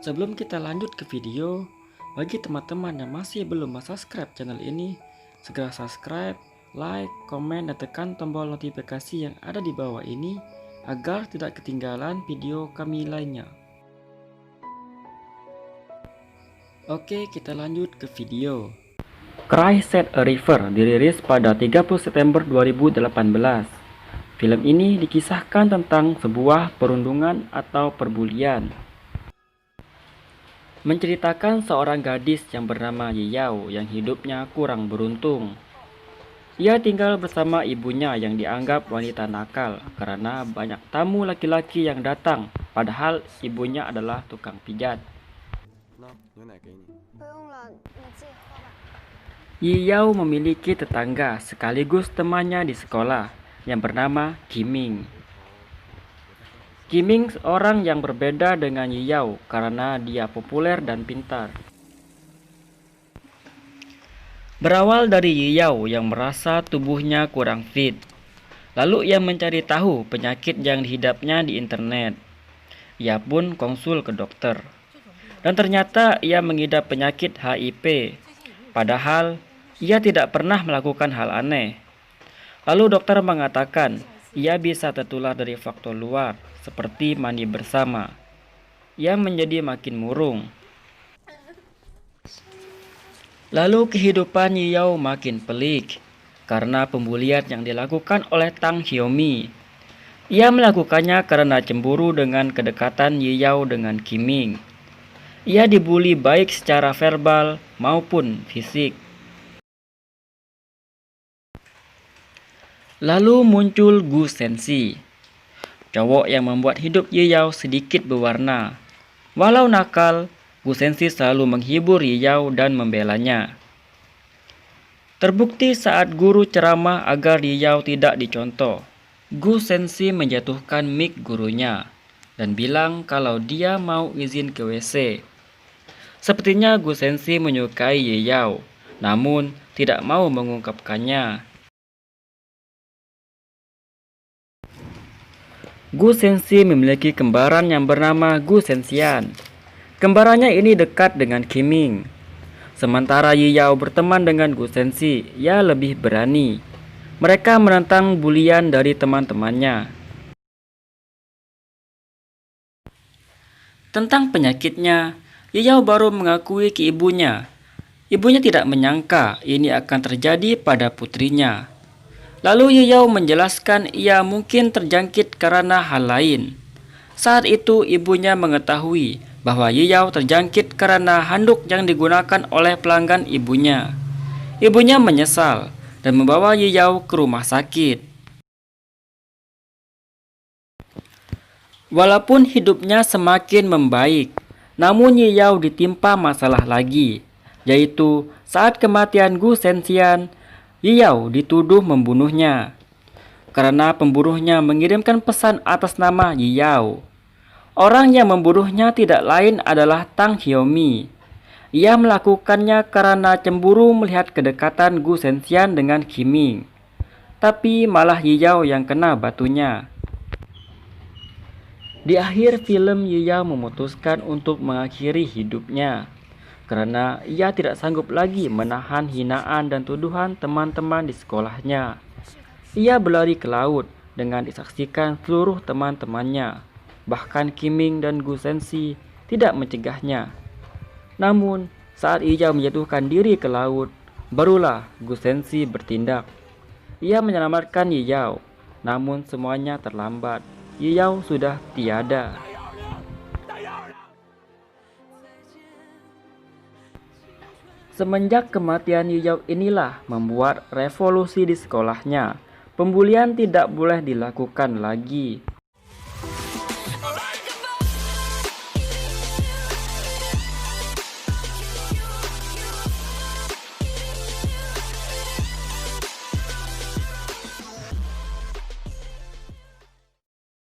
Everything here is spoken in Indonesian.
Sebelum kita lanjut ke video, bagi teman-teman yang masih belum subscribe channel ini, segera subscribe, like, komen, dan tekan tombol notifikasi yang ada di bawah ini agar tidak ketinggalan video kami lainnya. Oke, kita lanjut ke video. Cry Set a River dirilis pada 30 September 2018. Film ini dikisahkan tentang sebuah perundungan atau perbulian. Menceritakan seorang gadis yang bernama Yiyao yang hidupnya kurang beruntung. Ia tinggal bersama ibunya yang dianggap wanita nakal karena banyak tamu laki-laki yang datang, padahal ibunya adalah tukang pijat. Yiyao memiliki tetangga sekaligus temannya di sekolah yang bernama Qiming. Qiming seorang yang berbeda dengan Yiyao karena dia populer dan pintar. Berawal dari Yiyao yang merasa tubuhnya kurang fit, lalu ia mencari tahu penyakit yang dihidapnya di internet. Ia pun konsul ke dokter, dan ternyata ia mengidap penyakit HIV, padahal ia tidak pernah melakukan hal aneh. Lalu dokter mengatakan ia bisa tertular dari faktor luar, seperti mandi bersama. Ia menjadi makin murung. Lalu kehidupan Yiyao makin pelik karena pembulian yang dilakukan oleh Tang Hyomi. Ia melakukannya karena cemburu dengan kedekatan Yiyao dengan Qiming. Ia dibuli baik secara verbal maupun fisik. Lalu muncul Gu Sensi, cowok yang membuat hidup Yiyao sedikit berwarna. Walau nakal, Gu Sensi selalu menghibur Yiyao dan membelanya. Terbukti saat guru ceramah agar Yiyao tidak dicontoh, Gu Sensi menjatuhkan mic gurunya dan bilang kalau dia mau izin ke WC. Sepertinya Gu Sensi menyukai Yiyao, namun tidak mau mengungkapkannya. Gu Sensi memiliki kembaran yang bernama Gu Sensian. Kembarannya ini dekat dengan Qiming. Sementara Yiyao berteman dengan Gu Sensi, ia lebih berani. Mereka menentang bulian dari teman-temannya. Tentang penyakitnya, Yiyao baru mengakui ke ibunya. Ibunya tidak menyangka ini akan terjadi pada putrinya. Lalu Yiyao menjelaskan ia mungkin terjangkit karena hal lain. Saat itu ibunya mengetahui bahwa Yiyao terjangkit karena handuk yang digunakan oleh pelanggan ibunya. Ibunya menyesal dan membawa Yiyao ke rumah sakit. Walaupun hidupnya semakin membaik, namun Yiyao ditimpa masalah lagi, yaitu saat kematian Gu Sensian, Yiyao dituduh membunuhnya karena pembunuhnya mengirimkan pesan atas nama Yiyao. Orang yang membunuhnya tidak lain adalah Tang Hyomi. Ia melakukannya karena cemburu melihat kedekatan Gu Sensian dengan Qiming. Tapi malah Yiyao yang kena batunya. Di akhir film, Yiyao memutuskan untuk mengakhiri hidupnya karena ia tidak sanggup lagi menahan hinaan dan tuduhan teman-teman di sekolahnya. Ia berlari ke laut dengan disaksikan seluruh teman-temannya. Bahkan Qiming dan Gu Sensi tidak mencegahnya. Namun, saat Yiyao menjatuhkan diri ke laut, barulah Gu Sensi bertindak. Ia menyelamatkan Yiyao, namun semuanya terlambat. Yiyao sudah tiada. Semenjak kematian Yiyao inilah membuat revolusi di sekolahnya. Pembulian tidak boleh dilakukan lagi.